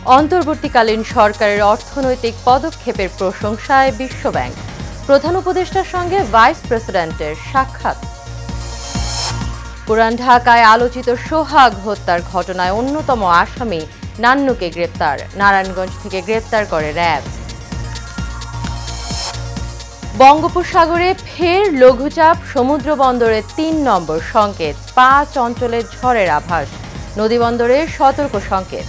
অন্তর্বর্তীকালীন সরকারের অর্থনৈতিক পদক্ষেপের প্রশংসায় বিশ্বব্যাংক। প্রধান উপদেষ্টার সঙ্গে ভাইস প্রেসিডেন্টের সাক্ষাৎ। পুরান ঢাকায় আলোচিত সোহাগ হত্যার ঘটনায় অন্যতম আসামি নান্নুকে গ্রেপ্তার। নারায়ণগঞ্জ থেকে গ্রেপ্তার করে র্যাব। বঙ্গোপসাগরে ফের লঘুচাপ, সমুদ্র বন্দরে ৩ নম্বর সংকেত। ৫ অঞ্চলে ঝড়ের আভাস, নদীবন্দরে সতর্ক সংকেত।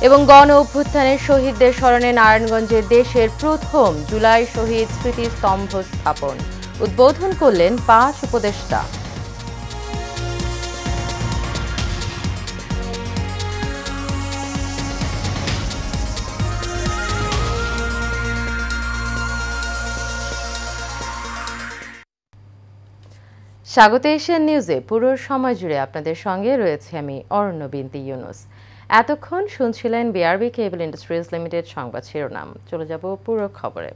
এবং গণ অভ্যুত্থানের শহীদদের স্মরণে নারায়ণগঞ্জে দেশের প্রথম জুলাই শহীদ স্মৃতিস্তম্ভ স্থাপন। উদ্বোধন করলেন ৫ উপদেষ্টা। স্বাগত এশিয়ান নিউজে। পুরো সময় জুড়ে আপনাদের সঙ্গে রয়েছে আমি অরণ্য বিনতি ইউনুস। এতক্ষণ শুনছিলেন বিআরবি কেবল ইন্ডাস্ট্রিজ লিমিটেড সংবাদ শিরোনাম। চলে যাব পুরো খবরে।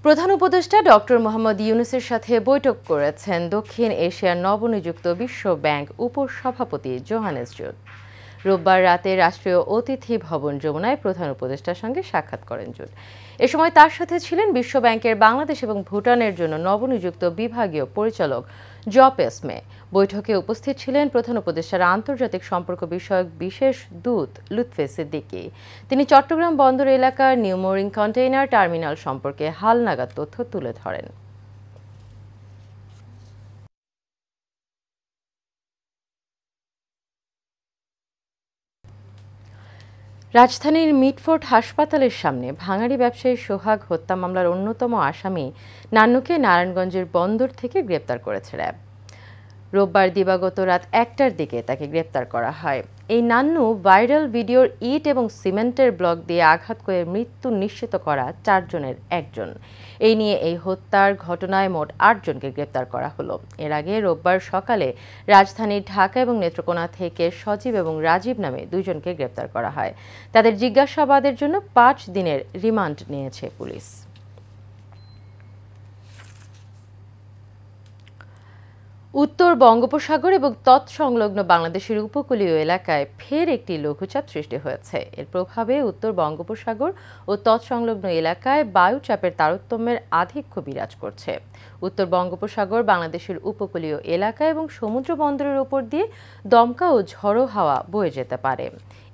প্রধান উপদেষ্টা ডক্টর মোহাম্মদ ইউনুসের সাথে বৈঠক করেছেন দক্ষিণ এশিয়ার নবনিযুক্ত বিশ্ব ব্যাংক উপসভাপতি জোহানেস জুদ। রোববার রাতে রাষ্ট্রীয় অতিথি ভবন যমুনায় প্রধান উপদেষ্টার সঙ্গে সাক্ষাৎ করেন জুদ। এ সময় তার সাথে ছিলেন বিশ্ব ব্যাংকের বাংলাদেশ এবং ভুটানের জন্য নবনিযুক্ত বিভাগীয় পরিচালক জপেসমে। বৈঠকে উপস্থিত ছিলেন প্রধান উপদেষ্টার আন্তর্জাতিক সম্পর্ক বিষয়ক বিশেষ দূত লুৎফে সিদ্দিকী। তিনি চট্টগ্রাম বন্দর এলাকার নিউ মোরিং কন্টেইনার টার্মিনাল সম্পর্কে হালনাগাদ তথ্য তুলে ধরেন। রাজধানীর মিটফোর্ড হাসপাতালের সামনে ভাঙাড়ি ব্যবসায়ী সোহাগ হত্যা মামলার অন্যতম আসামি নান্নুকে নারায়ণগঞ্জের বন্দর থেকে গ্রেপ্তার করেছে র্যাব। রোববার দিবাগত রাত ১টার দিকে তাকে গ্রেপ্তার করা হয়। এই নান্নু ভাইরাল ভিডিওর ইট এবং সিমেন্টের ব্লক দিয়ে আঘাত করে মৃত্যু নিশ্চিত করা ৪ জনের একজন। এই নিয়ে এই হত্যার ঘটনায় মোট ৮ জনকে গ্রেপ্তার করা হলো। এর আগে রোববার সকালে রাজধানীর ঢাকা এবং নেত্রকোনা থেকে সজীব এবং রাজীব নামে ২ জনকে গ্রেপ্তার করা হয়। তাদের জিজ্ঞাসাবাদের জন্য ৫ দিনের রিমান্ড নিয়েছে পুলিশ। উত্তর বঙ্গোপসাগর এবং তৎসংলগ্ন বাংলাদেশের উপকূলীয় এলাকায় ফের একটি লঘুচাপ সৃষ্টি হয়েছে। এর প্রভাবে উত্তর বঙ্গোপসাগর ও তৎসংলগ্ন এলাকায় বায়ুচাপের তারতম্যের আধিক্য বিরাজ করছে। উত্তর বঙ্গোপসাগর, বাংলাদেশের উপকূলীয় এলাকা এবং সমুদ্র বন্দরের উপর দিয়ে দমকা ও ঝড়ো হাওয়া বয়ে যেতে পারে।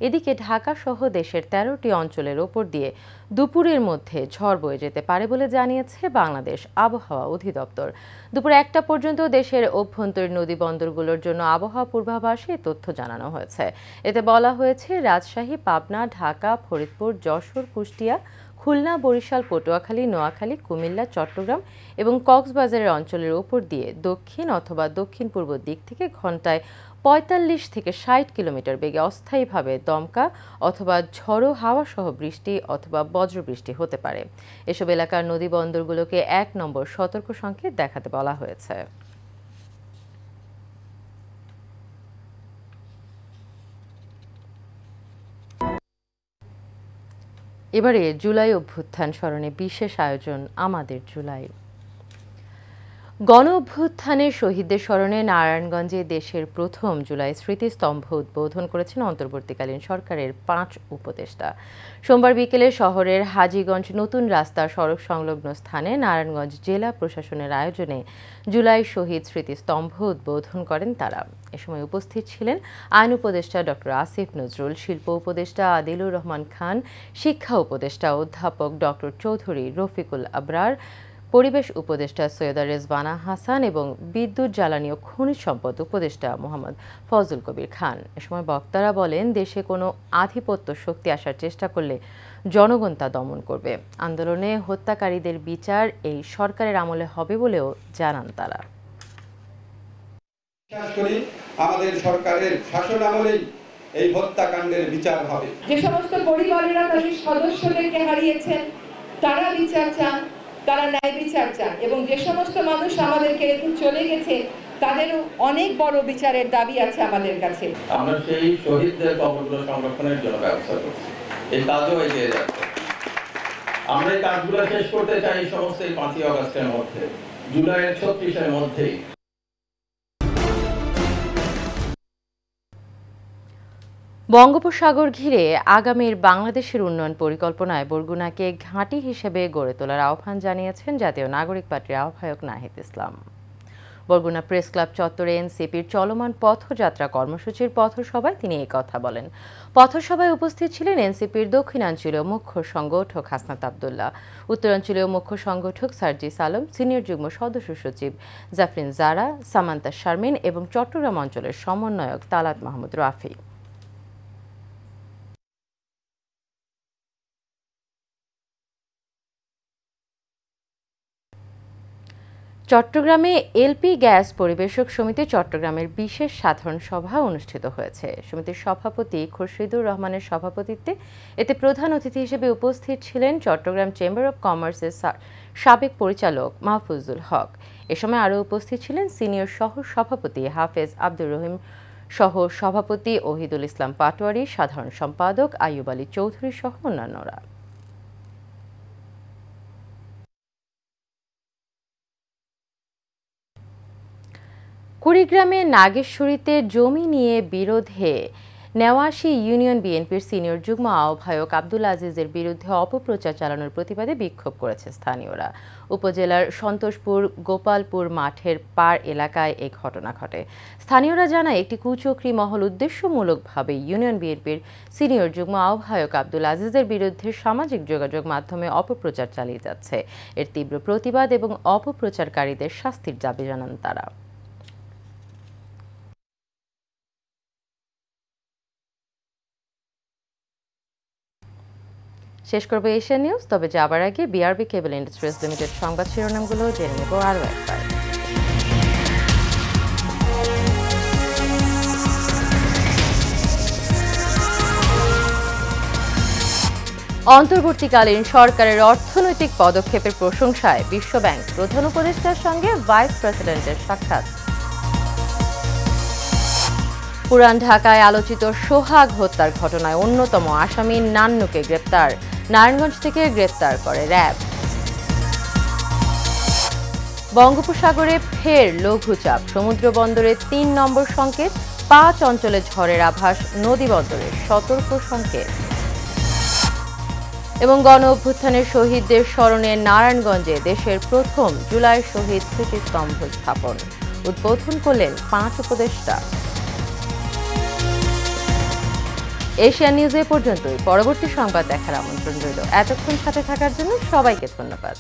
এদিকে ঢাকা সহ দেশের ১৩টি অঞ্চলের ওপর দিয়ে দুপুরের মধ্যে ঝড় বয়ে যেতে পারে বলে জানিয়েছে বাংলাদেশ আবহাওয়া অধিদপ্তর। দুপুর ১টা পর্যন্ত দেশের অভ্যন্তরীণ নদী বন্দরগুলোর জন্য আবহাওয়া পূর্বাভাসে তথ্য জানানো হয়েছে। এতে বলা হয়েছে, রাজশাহী, পাবনা, ঢাকা, ফরিদপুর, যশোর, কুষ্টিয়া, খুলনা, বরিশাল, পটুয়াখালী, নোয়াখালী, কুমিল্লা, চট্টগ্রাম এবং কক্সবাজারের অঞ্চলের ওপর দিয়ে দক্ষিণ অথবা দক্ষিণ পূর্ব দিক থেকে ঘন্টায় ৪৫ থেকে ৬০ কিলোমিটার বেগে অস্থায়ীভাবে দমকা অথবা ঝড়ো হাওয়া সহ বৃষ্টি অথবা বজ্রবৃষ্টি হতে পারে। এসব এলাকার নদী বন্দরগুলোকে ১ নম্বর সতর্ক সংকেত দেখাতে বলা হয়েছে। এবারে জুলাই অভ্যুত্থান স্মরণে বিশেষ আয়োজন আমাদের জুলাই। গণ অভ্যুত্থানের শহীদদের স্মরণে নারায়ণগঞ্জে দেশের প্রথম জুলাই স্মৃতিস্তম্ভ উদ্বোধন করেছেন অন্তর্বর্তীকালীন সরকারের ৫ উপদেষ্টা। সোমবার বিকেলে শহরের হাজীগঞ্জ নতুন রাস্তার সড়ক সংলগ্ন স্থানে নারায়ণগঞ্জ জেলা প্রশাসনের আয়োজনে জুলাই শহীদ স্মৃতিস্তম্ভ উদ্বোধন করেন তারা। এ সময় উপস্থিত ছিলেন আইন উপদেষ্টা ডক্টর আসিফ নজরুল, শিল্প উপদেষ্টা আদিলুর রহমান খান, শিক্ষা উপদেষ্টা অধ্যাপক ডক্টর চৌধুরী রফিকুল আবরার, পরিবেশ উপদেষ্টা সৈয়দা রেজওয়ানা হাসান এবং বিদ্যুৎ, জ্বালানি ও খনিজ সম্পদ উপদেষ্টা মোহাম্মদ ফজল কবির খান। এ সময় বক্তারা বলেন, দেশে কোনো আধিপত্য শক্তি আসার চেষ্টা করলে জনগণ তা দমন করবে। আন্দোলনে হত্যাকারীদের বিচার এই সরকারের আমলে হবে বলেও জানান তারা। আমাদের সরকারের শাসন আমলেই এই হত্যাকাণ্ডের বিচার হবে। যে সমস্ত পরিবারেরা তাদের সদস্যদেরকে হারিয়েছেন তারা বিচার চান, তারা ন্যায় বিচার চান, এবং যে সমস্ত মানুষ আমাদেরকে রেখে চলে গেছে তাদেরও অনেক বড় বিচারের দাবি আছে আমাদের কাছে। আমরা সেই শহীদদের কবরগুলো সংরক্ষণের জন্য ব্যবস্থা করছি। এই কাজও এগিয়ে যাচ্ছে। আমরা এই কাজগুলো শেষ করতে চাই সমস্ত 5ই আগস্টের মধ্যে, জুলাইয়ের 36-এর মধ্যেই। বঙ্গোপসাগর ঘিরে আগামীর বাংলাদেশের উন্নয়ন পরিকল্পনায় বরগুনাকে ঘাঁটি হিসেবে গড়ে তোলার আহ্বান জানিয়েছেন জাতীয় নাগরিক পার্টির আহ্বায়ক নাহিদ ইসলাম। বরগুনা প্রেস ক্লাব চত্বরে এনসিপির চলমান পথযাত্রা কর্মসূচির পথসভায় তিনি এই কথা বলেন। পথসভায় উপস্থিত ছিলেন এনসিপির দক্ষিণাঞ্চলীয় মুখ্য সংগঠক হাসনাত আব্দুল্লাহ, উত্তরাঞ্চলীয় মুখ্য সংগঠক সার্জিস আলম, সিনিয়র যুগ্ম সদস্য সচিব জাফরিন জারা, সামান্তা শারমিন এবং চট্টগ্রাম অঞ্চলের সমন্বয়ক তালাত মাহমুদ রাফি। চট্টগ্রামে এলপি গ্যাস পরিবেশক সমিতি চট্টগ্রামের বিশেষ সাধারণ সভা অনুষ্ঠিত হয়েছে। সমিতির সভাপতি খুরশিদুর রহমানের সভাপতিত্বে এতে প্রধান অতিথি হিসেবে উপস্থিত ছিলেন চট্টগ্রাম চেম্বার অব কমার্সের সাবেক পরিচালক মাহফুজুল হক। এ সময় আরও উপস্থিত ছিলেন সিনিয়র সহ সভাপতি হাফেজ আব্দুর রহিম সহ সভাপতি ওহিদুল ইসলাম পাটোয়ারি, সাধারণ সম্পাদক আইয়ুব আলী চৌধুরী সহ অন্যান্যরা। কুড়িগ্রামে নাগেশ্বরীতে জমি নিয়ে বিরোধে নেওয়াশী ইউনিয়ন বিএনপির সিনিয়র যুগ্ম আহ্বায়ক আব্দুল আজিজের বিরুদ্ধে অপপ্রচার চালানোর প্রতিবাদে বিক্ষোভ করেছে স্থানীয়রা। উপজেলার সন্তোষপুর গোপালপুর মাঠের পার এলাকায় এই ঘটনা ঘটে। স্থানীয়রা জানায় একটি কুচক্রী মহল উদ্দেশ্যমূলকভাবে ইউনিয়ন বিএনপির সিনিয়র যুগ্ম আহ্বায়ক আব্দুল আজিজের বিরুদ্ধে সামাজিক যোগাযোগ মাধ্যমে অপপ্রচার চালিয়ে যাচ্ছে। এর তীব্র প্রতিবাদ এবং অপপ্রচারকারীদের শাস্তির দাবি জানান তারা। শেষ করবো এশিয়া নিউজ, তবে যাবার আগে বিআরবি কেবল ইন্ডাস্ট্রিজ লিমিটেড সংবাদ শিরোনামগুলো জেনে নেব আরও একবার। অন্তর্বর্তীকালীন সরকারের অর্থনৈতিক পদক্ষেপের প্রশংসায় বিশ্বব্যাংক প্রধান উপদেষ্টার সঙ্গে ভাইস প্রেসিডেন্টের সাক্ষাৎ। পুরান ঢাকায় আলোচিত সোহাগ হত্যার ঘটনায় অন্যতম আসামি নান্নুকে গ্রেপ্তার, নারায়ণগঞ্জ থেকে গ্রেপ্তার করে র্যাব। বঙ্গোপসাগরে ফের লঘুচাপ, সমুদ্র বন্দরে ৩ নম্বর সংকেত, ৫ অঞ্চলে ঝড়ের আভাস, নদী বন্দরে সতর্ক সংকেত। এবং গণ অভ্যুত্থানের শহীদদের স্মরণে নারায়ণগঞ্জে দেশের প্রথম জুলাই শহীদ স্মৃতিস্তম্ভ স্থাপন, উদ্বোধন করলেন 5 উপদেষ্টা। এশিয়া নিউজ এ পর্যন্তই। পরবর্তী সংবাদ দেখার আমন্ত্রণ রইল। এতক্ষণ সাথে থাকার জন্য সবাইকে ধন্যবাদ।